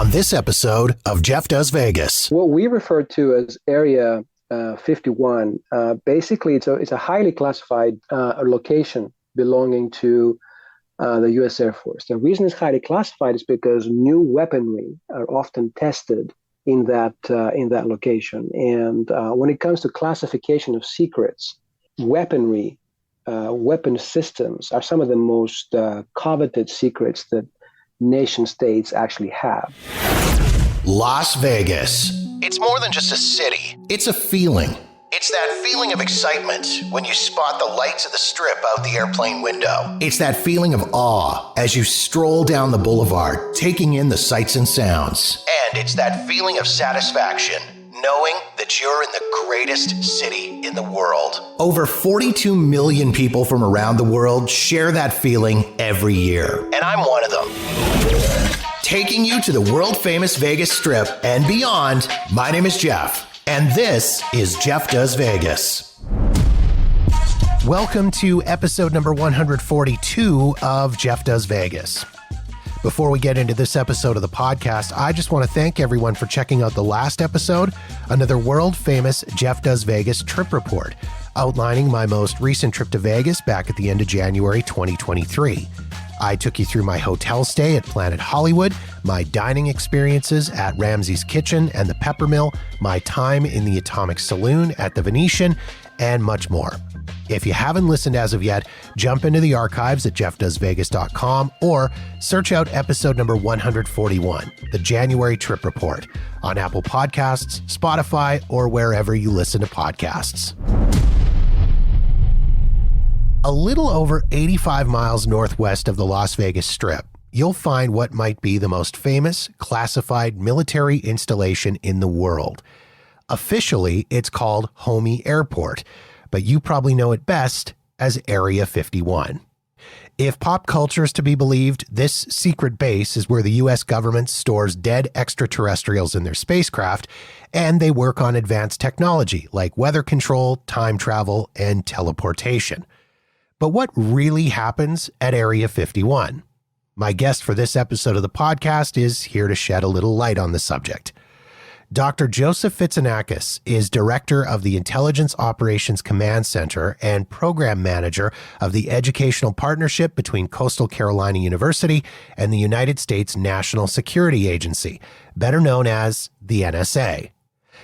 on this episode of Jeff Does Vegas. What we refer to as Area 51, basically it's a highly classified location belonging to the U.S. Air Force. The reason it's highly classified is because new weaponry are often tested in that location. And when it comes to classification of secrets, weaponry, weapon systems are some of the most coveted secrets that nation states actually have. Las Vegas. It's more than just a city. It's a feeling. It's that feeling of excitement when you spot the lights of the Strip out the airplane window. It's that feeling of awe as you stroll down the boulevard, taking in the sights and sounds. And it's that feeling of satisfaction, knowing that you're in the greatest city in the world. Over 42 million people from around the world share that feeling every year. And I'm one of them. Taking you to the world-famous Vegas Strip and beyond, my name is Jeff. And this is Jeff Does Vegas. Welcome to episode number 142 of Jeff Does Vegas. Before we get into this episode of the podcast, I just want to thank everyone for checking out the last episode, another world-famous Jeff Does Vegas trip report, outlining my most recent trip to Vegas back at the end of January 2023. I took you through my hotel stay at Planet Hollywood, my dining experiences at Ramsay's Kitchen and the Peppermill, my time in the Atomic Saloon at the Venetian, and much more. If you haven't listened as of yet, jump into the archives at jeffdoesvegas.com or search out episode number 141, the January Trip Report, on Apple Podcasts, Spotify, or wherever you listen to podcasts. A little over 85 miles northwest of the Las Vegas Strip, you'll find what might be the most famous classified military installation in the world. Officially, it's called Homey Airport, but you probably know it best as Area 51. If pop culture is to be believed, this secret base is where the U.S. government stores dead extraterrestrials in their spacecraft, and they work on advanced technology like weather control, time travel, and teleportation. But what really happens at Area 51? My guest for this episode of the podcast is here to shed a little light on the subject. Dr. Joseph Fitsanakis is director of the Intelligence Operations Command Center and program manager of the educational partnership between Coastal Carolina University and the United States National Security Agency, better known as the NSA.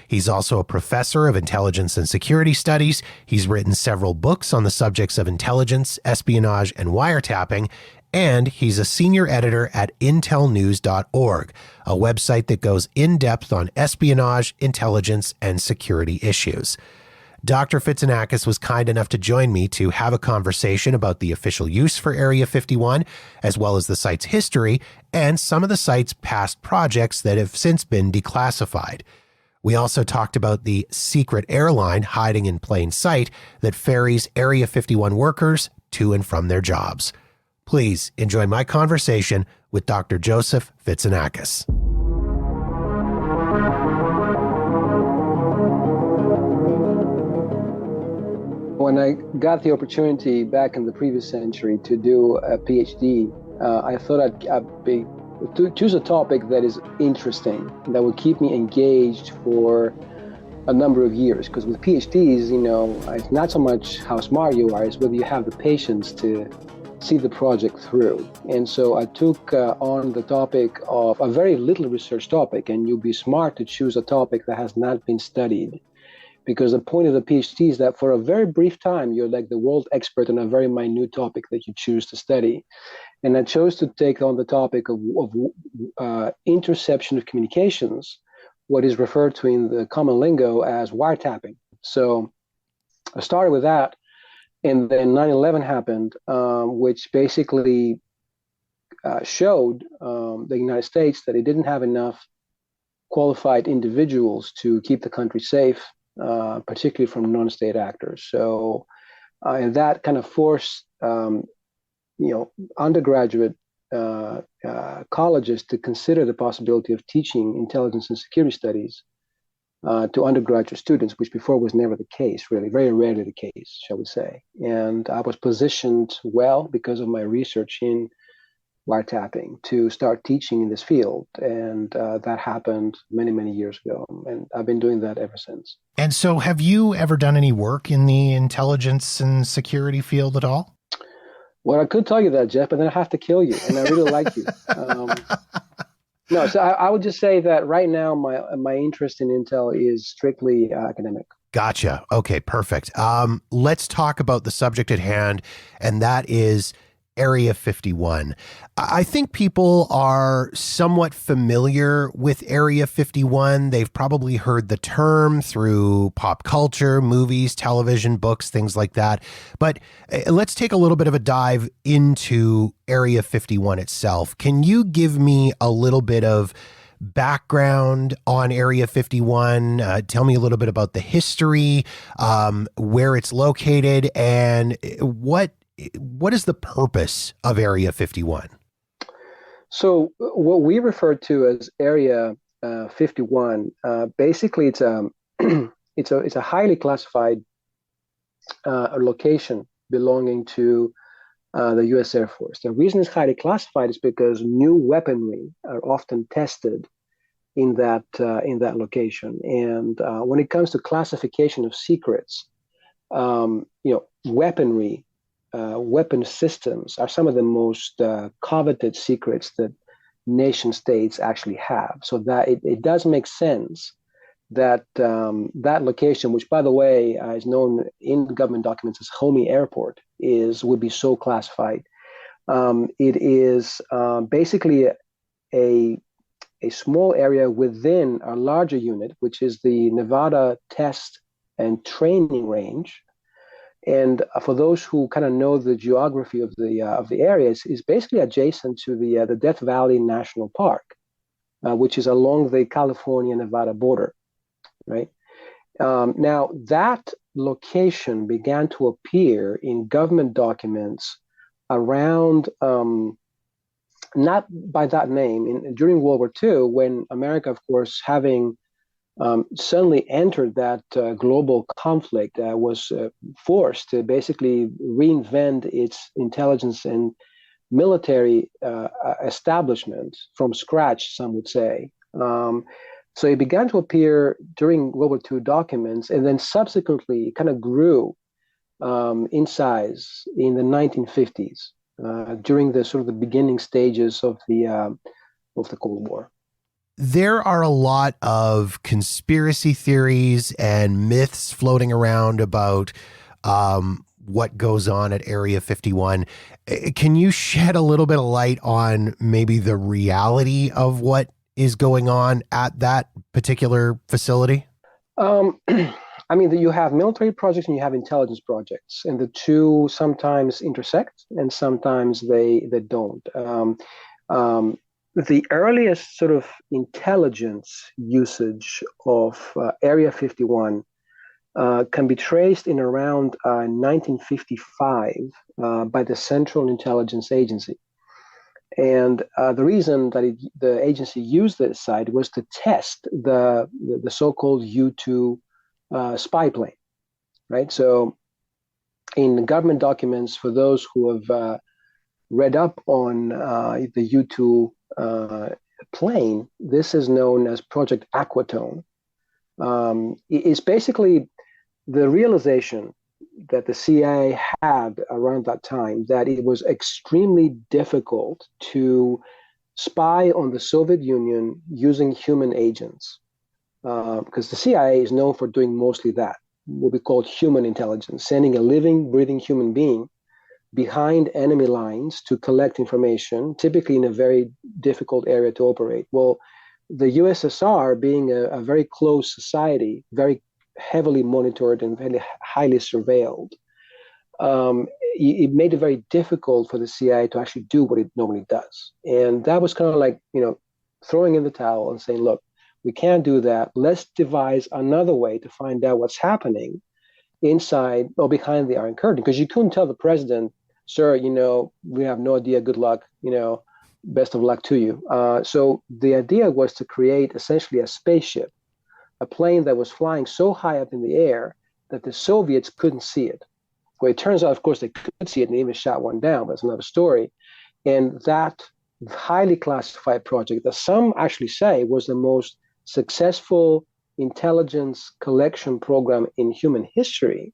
He's also a professor of intelligence and security studies. He's written several books on the subjects of intelligence, espionage, and wiretapping, and he's a senior editor at intelnews.org, a website that goes in-depth on espionage, intelligence, and security issues. Dr. Fitsanakis was kind enough to join me to have a conversation about the official use for Area 51, as well as the site's history and some of the site's past projects that have since been declassified. We also talked about the secret airline hiding in plain sight that ferries Area 51 workers to and from their jobs. Please enjoy my conversation with Dr. Joseph Fitsanakis. When I got the opportunity back in the previous century to do a PhD, I thought I'd choose a topic that is interesting, that would keep me engaged for a number of years. Because with PhDs, it's not so much how smart you are, it's whether you have the patience to see the project through. And so I took on the topic of a very little research topic, and you'll be smart to choose a topic that has not been studied. Because the point of the PhD is that for a very brief time, you're like the world expert on a very minute topic that you choose to study. And I chose to take on the topic of interception of communications, what is referred to in the common lingo as wiretapping. So I started with that, and then 9/11 happened, which basically showed the United States that it didn't have enough qualified individuals to keep the country safe, particularly from non-state actors. So and that kind of forced undergraduate colleges to consider the possibility of teaching intelligence and security studies to undergraduate students, which before was never the case, really, very rarely the case, shall we say. And I was positioned well because of my research in wiretapping to start teaching in this field. And that happened many, many years ago. And I've been doing that ever since. And so have you ever done any work in the intelligence and security field at all? Well, I could tell you that, Jeff, but then I have to kill you. And I really like you. No, so I would just say that right now, my interest in Intel is strictly academic. Gotcha. Okay, perfect. Let's talk about the subject at hand, and that is Area 51. I think people are somewhat familiar with Area 51. They've probably heard the term through pop culture, movies, television, books, things like that. But let's take a little bit of a dive into Area 51 itself. Can you give me a little bit of background on Area 51? Tell me a little bit about the history, where it's located, and what is the purpose of Area 51? So what we refer to as Area 51, basically it's a it's a highly classified location belonging to the U.S. Air Force. The reason it's highly classified is because new weaponry are often tested in that location. And when it comes to classification of secrets, weaponry. Weapon systems are some of the most coveted secrets that nation states actually have. So that it does make sense that that location, which by the way is known in government documents as Homey Airport, would be so classified. It is basically a small area within a larger unit, which is the Nevada Test and Training Range. And for those who kind of know the geography of the areas, is basically adjacent to the Death Valley National Park, which is along the California-Nevada border, right? Now that location began to appear in government documents around, not by that name, during World War II, when America, of course, having suddenly entered that global conflict, was forced to basically reinvent its intelligence and military establishment from scratch, some would say. So it began to appear during World War II documents, and then subsequently kind of grew in size in the 1950s during the sort of the beginning stages of the Cold War. There are a lot of conspiracy theories and myths floating around about what goes on at Area 51. Can you shed a little bit of light on maybe the reality of what is going on at that particular facility? I mean, you have military projects and you have intelligence projects, and the two sometimes intersect and sometimes they don't. The earliest sort of intelligence usage of Area 51 can be traced in around 1955 by the Central Intelligence Agency. And the reason that the agency used this site was to test the so-called U-2 spy plane, right? So in government documents, for those who have read up on the U-2 plane, this is known as Project Aquatone. It's basically the realization that the CIA had around that time that it was extremely difficult to spy on the Soviet Union using human agents, because the CIA is known for doing mostly that, what we call human intelligence, sending a living, breathing human being behind enemy lines to collect information, typically in a very difficult area to operate. Well, the USSR, being a very closed society, very heavily monitored and very highly surveilled, it made it very difficult for the CIA to actually do what it normally does. And that was kind of like, throwing in the towel and saying, look, we can't do that. Let's devise another way to find out what's happening inside or behind the Iron Curtain, because you couldn't tell the president, sir, we have no idea, good luck, best of luck to you. So the idea was to create essentially a spaceship, a plane that was flying so high up in the air that the Soviets couldn't see it. Well, it turns out, of course, they could see it and even shot one down, but that's another story. And that highly classified project that some actually say was the most successful intelligence collection program in human history,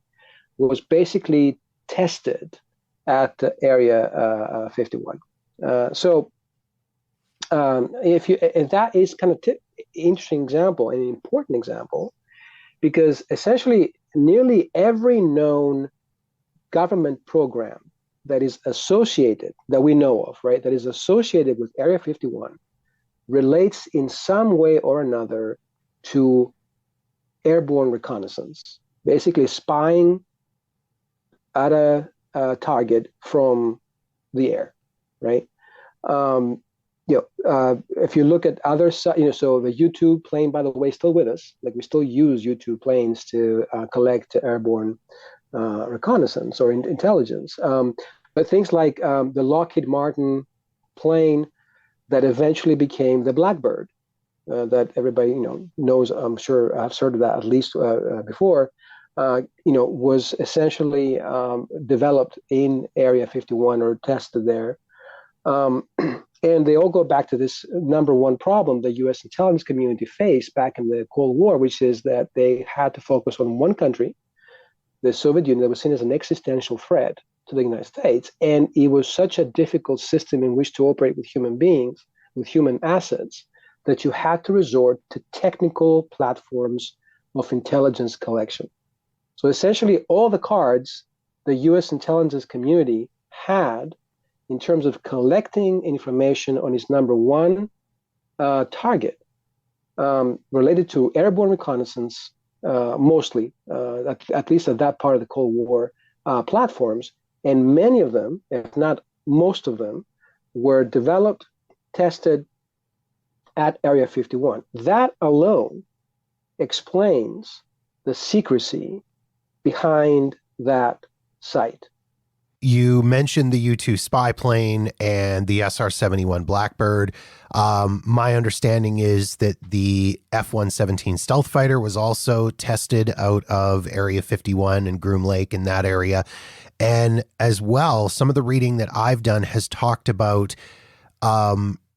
was basically tested at Area 51. So if you, and that is kind of interesting example, an important example, because essentially nearly every known government program that is associated, that we know of, right, that is associated with Area 51 relates in some way or another to airborne reconnaissance, basically spying at a target from the air, right? If you look at other, so the U-2 plane, by the way, is still with us. Like we still use U-2 planes to collect airborne reconnaissance or intelligence. But things like the Lockheed Martin plane that eventually became the Blackbird, that everybody knows. I'm sure I've heard of that at least before. Was essentially developed in Area 51 or tested there. And they all go back to this number one problem the U.S. intelligence community faced back in the Cold War, which is that they had to focus on one country, the Soviet Union, that was seen as an existential threat to the United States. And it was such a difficult system in which to operate with human beings, with human assets, that you had to resort to technical platforms of intelligence collection. So essentially, all the cards the U.S. intelligence community had in terms of collecting information on its number one target related to airborne reconnaissance, mostly, at least at that part of the Cold War platforms. And many of them, if not most of them, were developed, tested at Area 51. That alone explains the secrecy behind that site. You mentioned the U-2 spy plane and the SR-71 Blackbird. My understanding is that the F-117 stealth fighter was also tested out of Area 51 and Groom Lake in that area. And as well, some of the reading that I've done has talked about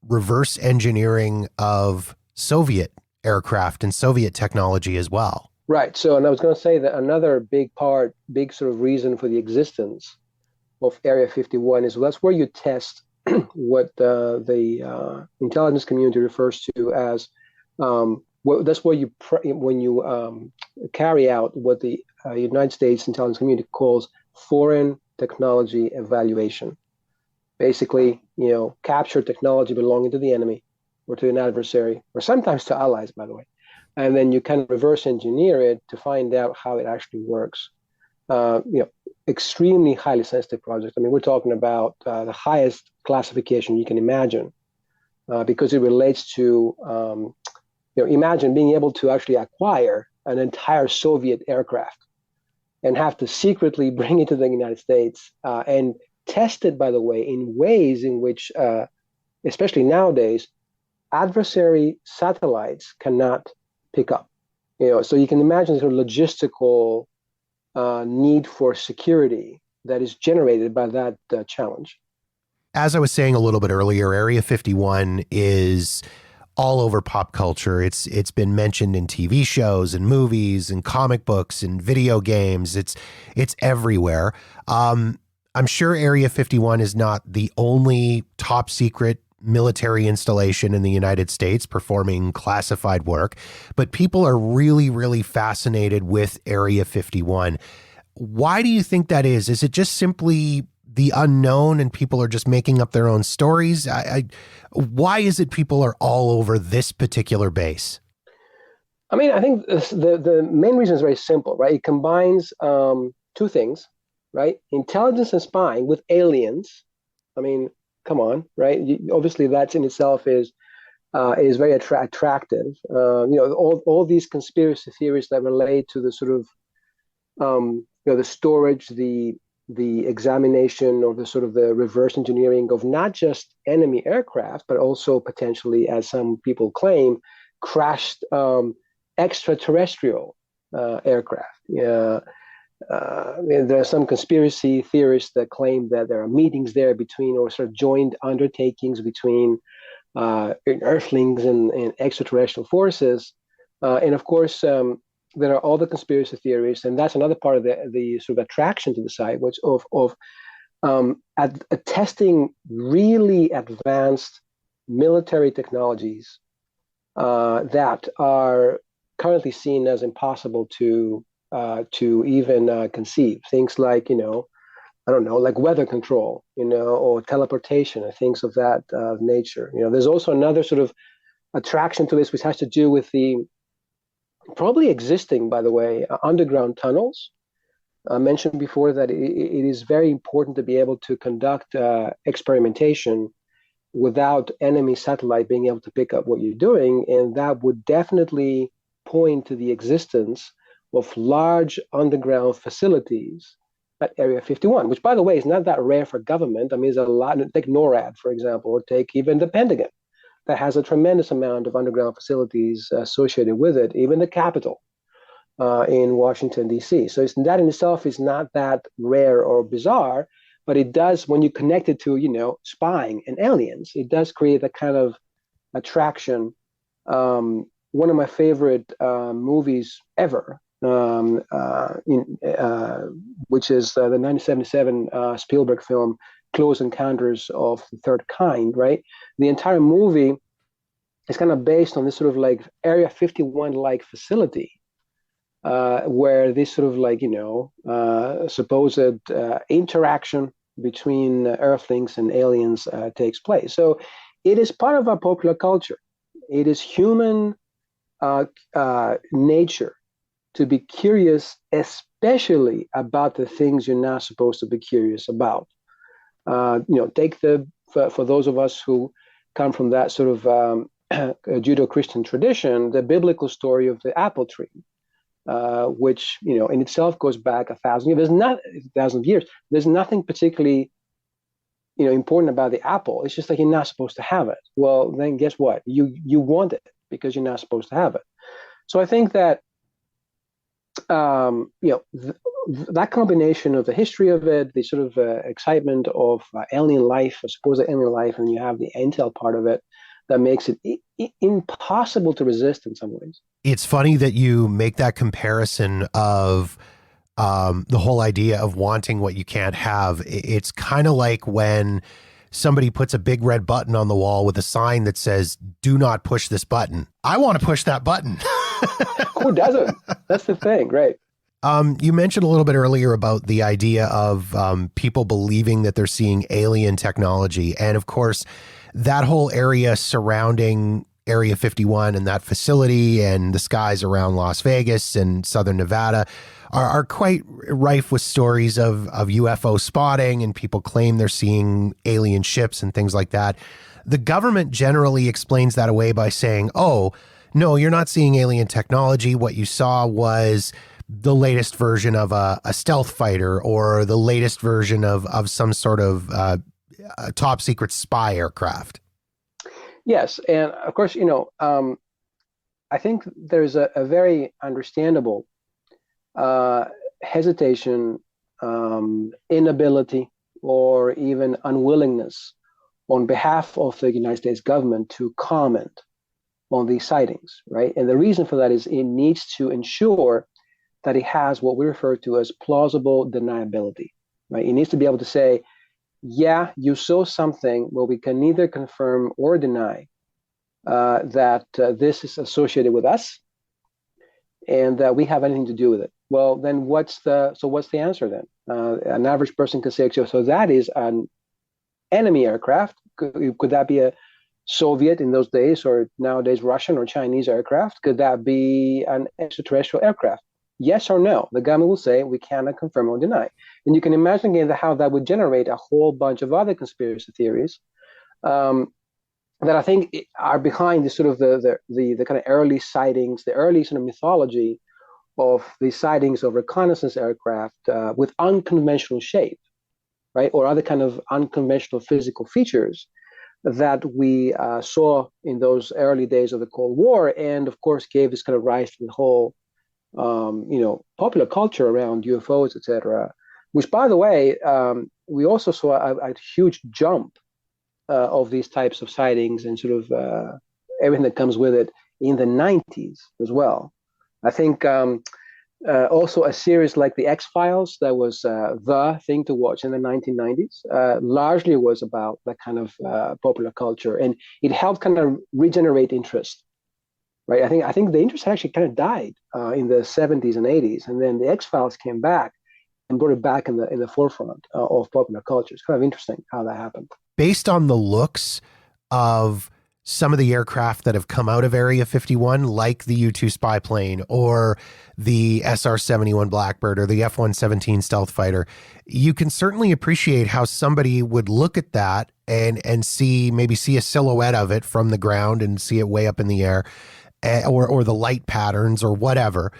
reverse engineering of Soviet aircraft and Soviet technology as well. Right. So, and I was going to say that another big sort of reason for the existence of Area 51 is that's where you test what the intelligence community refers to as that's where when you carry out what the United States intelligence community calls foreign technology evaluation. Basically, capture technology belonging to the enemy or to an adversary, or sometimes to allies, by the way, and then you kind of reverse engineer it to find out how it actually works. Extremely highly sensitive project. I mean, we're talking about the highest classification you can imagine, because it relates to, imagine being able to actually acquire an entire Soviet aircraft and have to secretly bring it to the United States and test it, by the way, in ways in which, especially nowadays, adversary satellites cannot pick up. So you can imagine the sort of logistical need for security that is generated by that challenge. As I was saying a little bit earlier, Area 51 is all over pop culture. It's been mentioned in TV shows and movies and comic books and video games. It's everywhere. I'm sure Area 51 is not the only top secret military installation in the United States performing classified work, but people are really, really fascinated with Area 51. Why do you think that is? Is it just simply the unknown and people are just making up their own stories? Why is it people are all over this particular base? I mean, I think the main reason is very simple, right? It combines two things, right? Intelligence and spying with aliens. I mean, come on, right? Obviously, that in itself is very attractive. All these conspiracy theories that relate to the sort of the storage, the examination, or the sort of the reverse engineering of not just enemy aircraft, but also potentially, as some people claim, crashed extraterrestrial aircraft. There are some conspiracy theorists that claim that there are meetings there between, or sort of joint undertakings between Earthlings and extraterrestrial forces. And of course, there are all the conspiracy theories, and that's another part of the sort of attraction to the site, which of testing really advanced military technologies that are currently seen as impossible to even conceive. Things like, I don't know, like weather control, or teleportation, or things of that nature. There's also another sort of attraction to this, which has to do with the probably existing, by the way, underground tunnels. I mentioned before that it is very important to be able to conduct experimentation without enemy satellite being able to pick up what you're doing, and that would definitely point to the existence of large underground facilities at Area 51, which, by the way, is not that rare for government. I mean, there's a lot. Take NORAD, for example, or take even the Pentagon, that has a tremendous amount of underground facilities associated with it, even the Capitol in Washington, D.C. So that in itself is not that rare or bizarre, but it does, when you connect it to, spying and aliens, it does create a kind of attraction. One of my favorite movies ever, which is the 1977 Spielberg film, Close Encounters of the Third Kind, right? The entire movie is kind of based on this sort of like Area 51-like facility, where this sort of like, supposed interaction between Earthlings and aliens takes place. So it is part of our popular culture. It is human nature to be curious, especially about the things you're not supposed to be curious about. Take for those of us who come from that sort of Judeo-Christian tradition, the biblical story of the apple tree, which in itself goes back 1,000 years. There's not 1,000 years. There's nothing particularly important about the apple. It's just like you're not supposed to have it. Well, then guess what? You want it because you're not supposed to have it. So I think that that combination of the history of it, the sort of excitement of alien life, supposed alien life, and you have the intel part of it, that makes it impossible to resist in some ways. It's funny that you make that comparison of the whole idea of wanting what you can't have. It's kind of like when somebody puts a big red button on the wall with a sign that says, "Do not push this button." I want to push that button. Who doesn't? That's the thing, right? You mentioned a little bit earlier about the idea of people believing that they're seeing alien technology. And of course, that whole area surrounding Area 51 and that facility and the skies around Las Vegas and Southern Nevada are quite rife with stories of UFO spotting, and people claim they're seeing alien ships and things like that. The government generally explains that away by saying, "Oh, no, you're not seeing alien technology. What you saw was the latest version of a stealth fighter, or the latest version of some sort of top secret spy aircraft." Yes, and of course, I think there's a very understandable hesitation, inability, or even unwillingness on behalf of the United States government to comment on these sightings, right? And the reason for that is it needs to ensure that it has what we refer to as plausible deniability, right? It needs to be able to say, yeah, you saw something, well, we can neither confirm or deny that this is associated with us and that we have anything to do with it. Well, then what's the answer then? An average person can say, so that is an enemy aircraft. Could that be a Soviet in those days, or nowadays Russian or Chinese aircraft? Could that be an extraterrestrial aircraft? Yes or no? The government will say we cannot confirm or deny. And you can imagine again how that would generate a whole bunch of other conspiracy theories that I think are behind the sort of the kind of early sightings, the early sort of mythology of the sightings of reconnaissance aircraft with unconventional shape, right, or other kind of unconventional physical features that we saw in those early days of the Cold War, and of course gave this kind of rise to the whole popular culture around UFOs, etc. Which, by the way, we also saw a huge jump of these types of sightings and sort of everything that comes with it in the 90s as well. I think also a series like The X-Files, that was the thing to watch in the 1990s, largely was about that kind of popular culture, and it helped kind of regenerate interest, right? I think the interest actually kind of died in the 70s and 80s, and then The X-Files came back and brought it back in the forefront of popular culture. It's kind of interesting how that happened. Based on the looks of some of the aircraft that have come out of Area 51, like the U-2 spy plane or the SR-71 Blackbird or the F-117 stealth fighter, you can certainly appreciate how somebody would look at that and maybe see a silhouette of it from the ground and see it way up in the air, or the light patterns or whatever,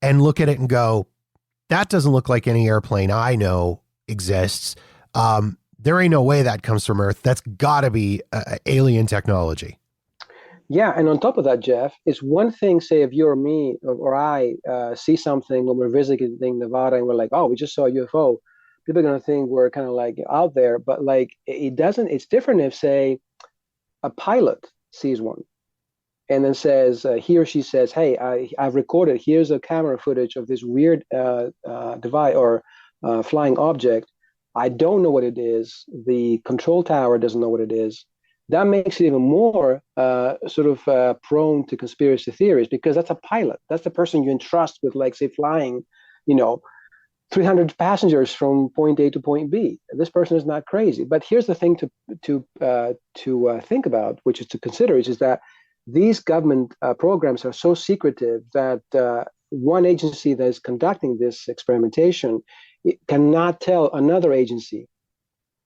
and look at it and go, that doesn't look like any airplane I know exists. There ain't no way that comes from Earth. That's got to be alien technology. Yeah, and on top of that, Jeff, it's one thing, say, if you or me or I see something when we're visiting Nevada and we're like, oh, we just saw a UFO. People are going to think we're kind of like out there, but like it doesn't, it's different if, say, a pilot sees one and then says, he or she says, hey, I've recorded, here's a camera footage of this weird device or flying object. I don't know what it is. The control tower doesn't know what it is. That makes it even more prone to conspiracy theories, because that's a pilot. That's the person you entrust with, like, say, flying, 300 passengers from point A to point B. This person is not crazy. But here's the thing to think about, which is to consider, is that these government programs are so secretive that one agency that is conducting this experimentation, it cannot tell another agency,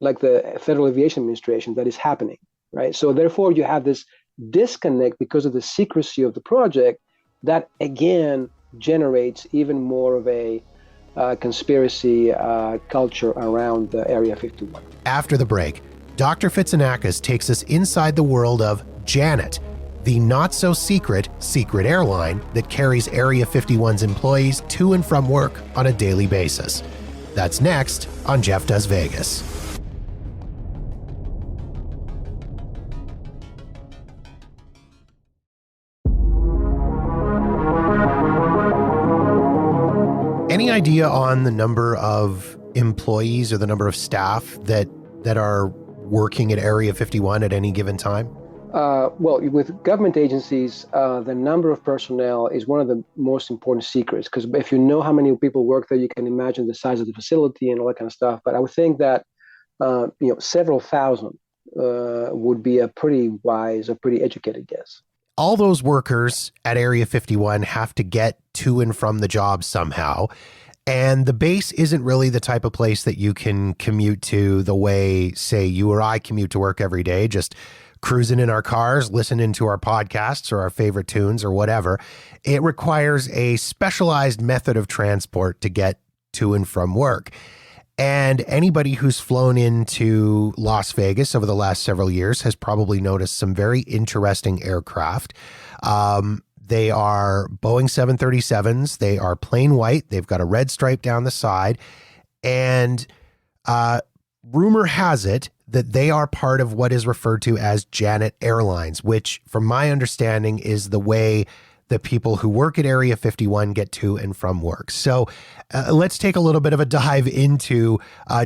like the Federal Aviation Administration, that is happening, right? So therefore, you have this disconnect because of the secrecy of the project that, again, generates even more of a conspiracy culture around the Area 51. After the break, Dr. Fitsanakis takes us inside the world of Janet, the not-so-secret airline that carries Area 51's employees to and from work on a daily basis. That's next on Jeff Does Vegas. Any idea on the number of employees or the number of staff that are working at Area 51 at any given time? Well, with government agencies, the number of personnel is one of the most important secrets, because if you know how many people work there, you can imagine the size of the facility and all that kind of stuff. But I would think that several thousand would be a pretty wise or pretty educated guess. All those workers at Area 51 have to get to and from the job somehow. And the base isn't really the type of place that you can commute to the way, say, you or I commute to work every day, just cruising in our cars, listening to our podcasts or our favorite tunes or whatever. It requires a specialized method of transport to get to and from work. And anybody who's flown into Las Vegas over the last several years has probably noticed some very interesting aircraft. They are Boeing 737s. They are plain white. They've got a red stripe down the side. And rumor has it that they are part of what is referred to as Janet Airlines, which, from my understanding, is the way the people who work at Area 51 get to and from work. So let's take a little bit of a dive into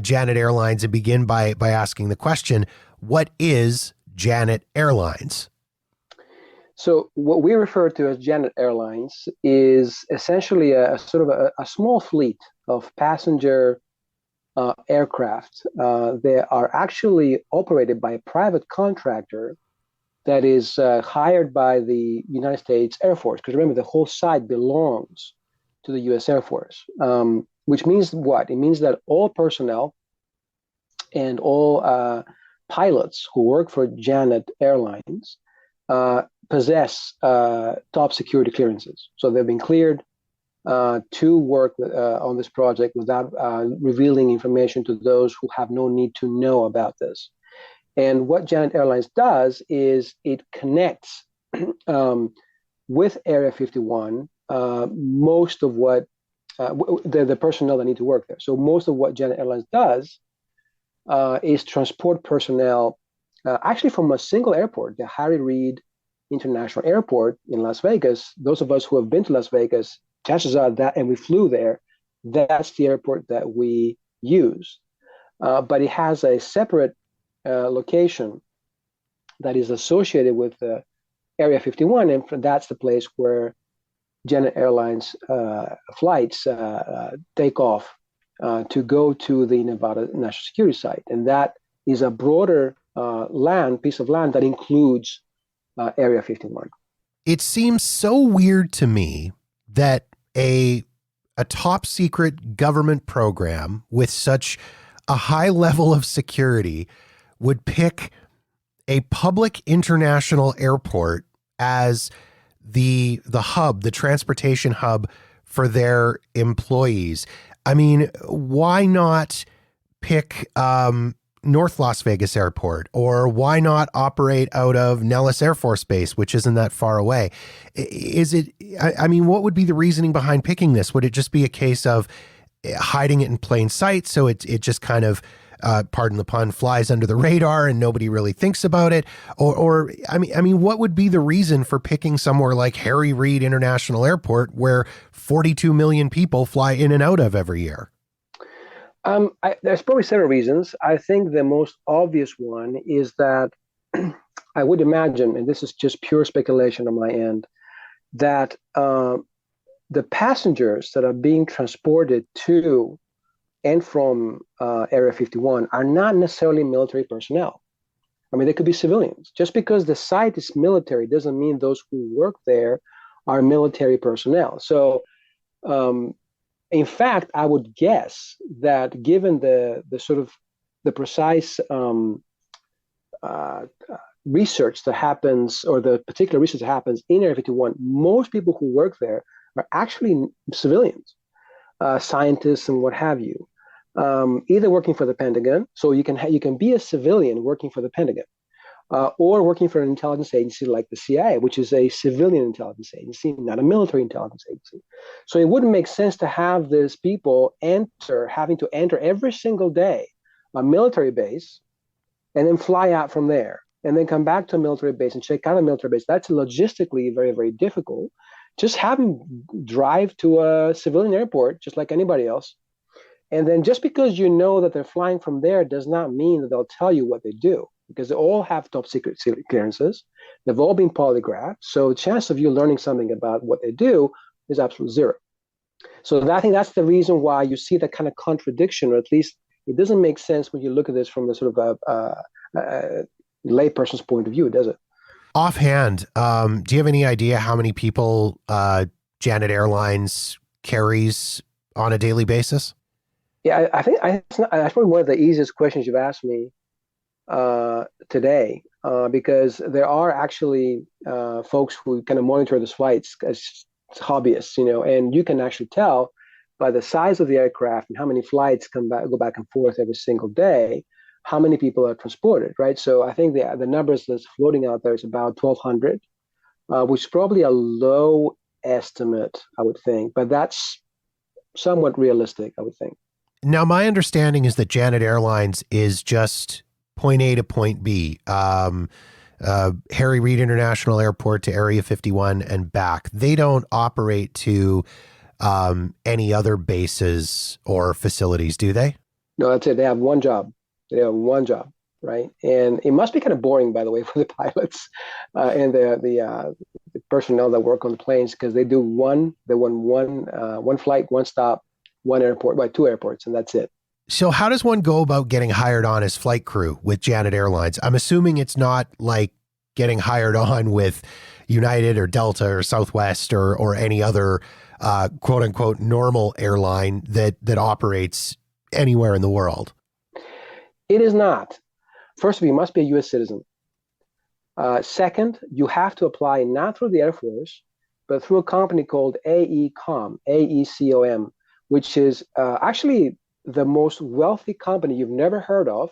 Janet Airlines and begin by asking the question, what is Janet Airlines? So what we refer to as Janet Airlines is essentially a small fleet of passenger aircraft. They are actually operated by a private contractor that is hired by the United States Air Force. Because remember, the whole site belongs to the U.S. Air Force, which means what? It means that all personnel and all pilots who work for Janet Airlines possess top security clearances. So they've been cleared to work on this project without revealing information to those who have no need to know about this. And what Janet Airlines does is it connects with Area 51 most of what the personnel that need to work there. So most of what Janet Airlines does is transport personnel actually from a single airport, the Harry Reid International Airport in Las Vegas. Those of us who have been to Las Vegas, chances are that, and we flew there, that's the airport that we use. But it has a separate location that is associated with Area 51, and that's the place where Janet Airlines flights take off to go to the Nevada National Security Site. And that is a broader piece of land that includes Area 51. It seems so weird to me that a top secret government program with such a high level of security would pick a public international airport as the hub, the transportation hub for their employees. I mean, why not pick North Las Vegas Airport, or why not operate out of Nellis Air Force Base, which isn't that far away? Is it, I mean, what would be the reasoning behind picking this? Would it just be a case of hiding it in plain sight, so it just kind of, pardon the pun, flies under the radar and nobody really thinks about it? Or I mean, what would be the reason for picking somewhere like Harry Reid International Airport, where 42 million people fly in and out of every year? There's probably several reasons. I think the most obvious one is that I would imagine, and this is just pure speculation on my end, that the passengers that are being transported to and from Area 51 are not necessarily military personnel. I mean, they could be civilians. Just because the site is military doesn't mean those who work there are military personnel. So, in fact, I would guess that given the sort of the precise research that happens, or the particular research that happens in Area 51, most people who work there are actually civilians, scientists and what have you, either working for the Pentagon. So you can be a civilian working for the Pentagon, or working for an intelligence agency like the CIA, which is a civilian intelligence agency, not a military intelligence agency. So it wouldn't make sense to have these people having to enter every single day a military base and then fly out from there and then come back to a military base and check out a military base. That's logistically very, very difficult. Just have them drive to a civilian airport, just like anybody else. And then just because you know that they're flying from there does not mean that they'll tell you what they do, because they all have top secret clearances. They've all been polygraphed. So the chance of you learning something about what they do is absolute zero. So I think that's the reason why you see that kind of contradiction, or at least it doesn't make sense when you look at this from the sort of layperson's point of view, does it? Offhand, do you have any idea how many people Janet Airlines carries on a daily basis? Yeah, I think that's probably one of the easiest questions you've asked me today, because there are actually folks who kind of monitor these flights as hobbyists, and you can actually tell by the size of the aircraft and how many flights go back and forth every single day, how many people are transported, right? So I think the numbers that's floating out there is about 1,200, which is probably a low estimate, I would think, but that's somewhat realistic, I would think. Now, my understanding is that Janet Airlines is just point A to point B, Harry Reid International Airport to Area 51 and back. They don't operate to any other bases or facilities, do they? No, that's it. They have one job. Right? And it must be kind of boring, by the way, for the pilots and the personnel that work on the planes, because they do one flight, one stop, one airport, by two airports, and that's it. So how does one go about getting hired on as flight crew with Janet Airlines? I'm assuming it's not like getting hired on with United or Delta or Southwest or any other quote unquote normal airline that operates anywhere in the world. It is not. First of all, you must be a U.S. citizen. Second, you have to apply not through the Air Force, but through a company called AECOM, AECOM, which is actually the most wealthy company you've never heard of.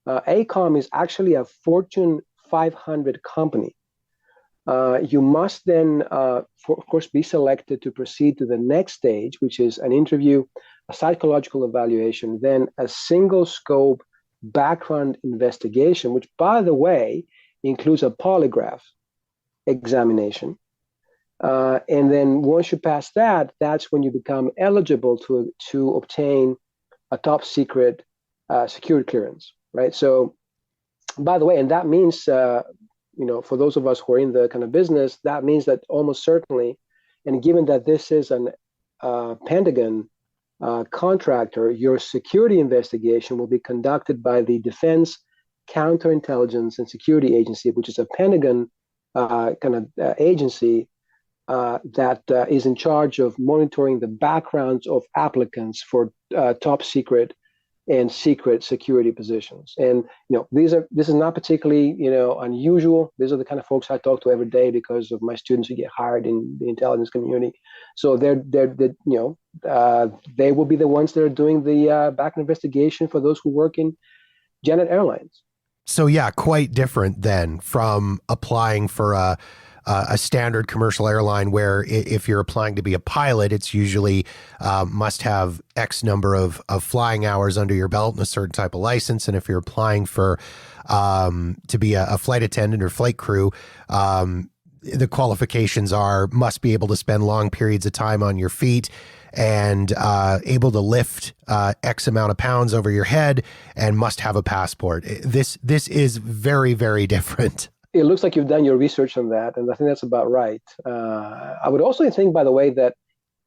AECOM is actually a Fortune 500 company. You must then, of course, be selected to proceed to the next stage, which is an interview, a psychological evaluation, then a single scope background investigation, which, by the way, includes a polygraph examination. And then once you pass that, that's when you become eligible to obtain a top secret security clearance, right? So, by the way, and that means, for those of us who are in the kind of business, that means that almost certainly, and given that this is an Pentagon contractor, your security investigation will be conducted by the Defense Counterintelligence and Security Agency, which is a Pentagon agency that is in charge of monitoring the backgrounds of applicants for top secret and secret security positions. And this is not particularly unusual. These are the kind of folks I talk to every day because of my students who get hired in the intelligence community. So they will be the ones that are doing the back investigation for those who work in Janet Airlines. So yeah, quite different then from applying for a standard commercial airline where if you're applying to be a pilot, it's usually must have X number of flying hours under your belt and a certain type of license. And if you're applying for to be a flight attendant or flight crew, the qualifications must be able to spend long periods of time on your feet and able to lift X amount of pounds over your head and must have a passport. This is very, very different. It looks like you've done your research on that, and I think that's about right. I would also think, by the way, that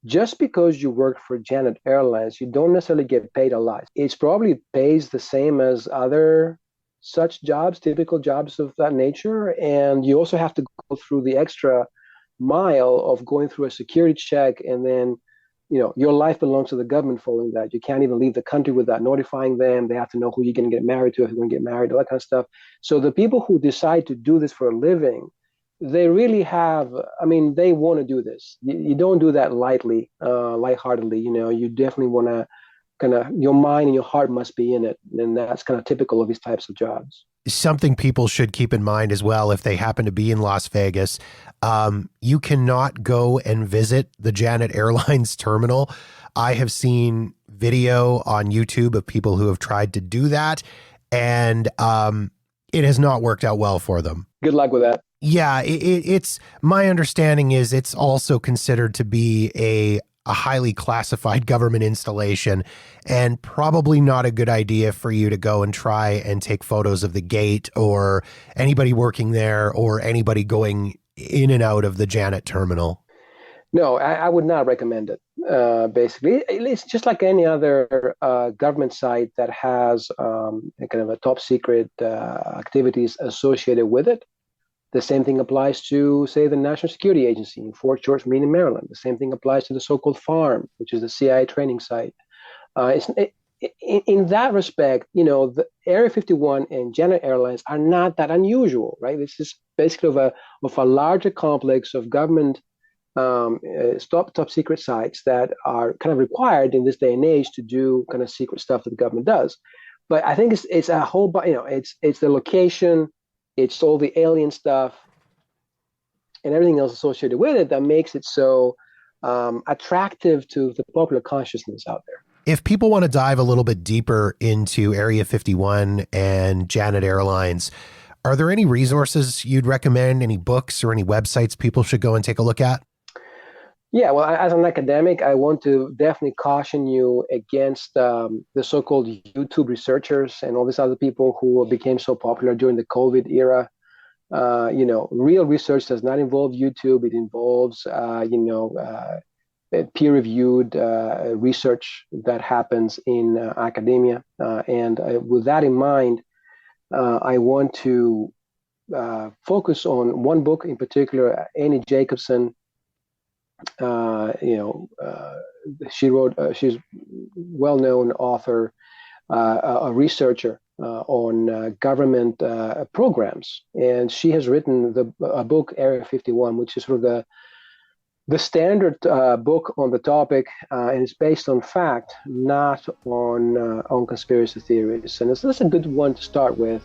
just because you work for Janet Airlines, you don't necessarily get paid a lot. It probably pays the same as other such jobs, typical jobs of that nature, and you also have to go through the extra mile of going through a security check, and then your life belongs to the government following that. You can't even leave the country without notifying them. They have to know who you're going to get married to, if you're going to get married, all that kind of stuff. So the people who decide to do this for a living, they really have, they want to do this. You don't do that lightly, lightheartedly. You definitely want to your mind and your heart must be in it. And that's kind of typical of these types of jobs. Something people should keep in mind as well, if they happen to be in Las Vegas, you cannot go and visit the Janet Airlines terminal. I have seen video on YouTube of people who have tried to do that, and it has not worked out well for them. Good luck with that. Yeah, it's my understanding is it's also considered to be a highly classified government installation, and probably not a good idea for you to go and try and take photos of the gate or anybody working there or anybody going in and out of the Janet terminal. No, I would not recommend it. Basically, it's just like any other government site that has kind of a top secret activities associated with it. The same thing applies to, say, the National Security Agency in Fort George, Maryland. The same thing applies to the so-called farm, which is the CIA training site. In that respect, the Area 51 and Janet Airlines are not that unusual, right? This is basically of a larger complex of government top secret sites that are kind of required in this day and age to do kind of secret stuff that the government does. But I think it's a whole, it's the location. It's all the alien stuff and everything else associated with it that makes it so attractive to the popular consciousness out there. If people want to dive a little bit deeper into Area 51 and Janet Airlines, are there any resources you'd recommend, any books or any websites people should go and take a look at? Yeah, well, as an academic, I want to definitely caution you against the so-called YouTube researchers and all these other people who became so popular during the COVID era. Real research does not involve YouTube. It involves, peer-reviewed research that happens in academia. And with that in mind, I want to focus on one book in particular, Annie Jacobson. She wrote, she's well-known author, a researcher on government programs. And she has written a book, Area 51, which is sort of the standard book on the topic, and it's based on fact, not on conspiracy theories. And that's a good one to start with.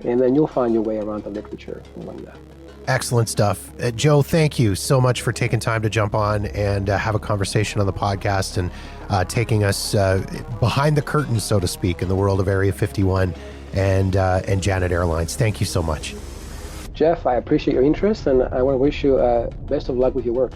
and then you'll find your way around the literature like that. Excellent stuff. Joe, thank you so much for taking time to jump on and have a conversation on the podcast and taking us behind the curtain, so to speak, in the world of Area 51 and Janet Airlines. Thank you so much. Jeff, I appreciate your interest, and I want to wish you best of luck with your work.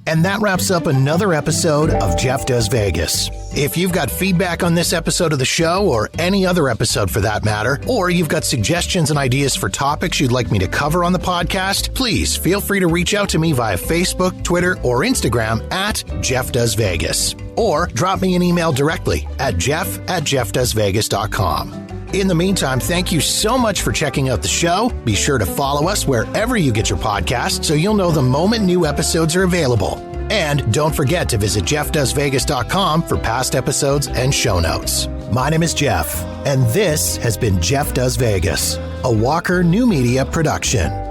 And that wraps up another episode of Jeff Does Vegas. If you've got feedback on this episode of the show, or any other episode for that matter, or you've got suggestions and ideas for topics you'd like me to cover on the podcast, please feel free to reach out to me via Facebook, Twitter, or Instagram at Jeff Does Vegas. Or drop me an email directly at jeff@jeffdoesvegas.com. In the meantime, thank you so much for checking out the show. Be sure to follow us wherever you get your podcasts so you'll know the moment new episodes are available. And don't forget to visit jeffdoesvegas.com for past episodes and show notes. My name is Jeff, and this has been Jeff Does Vegas, a Walker New Media production.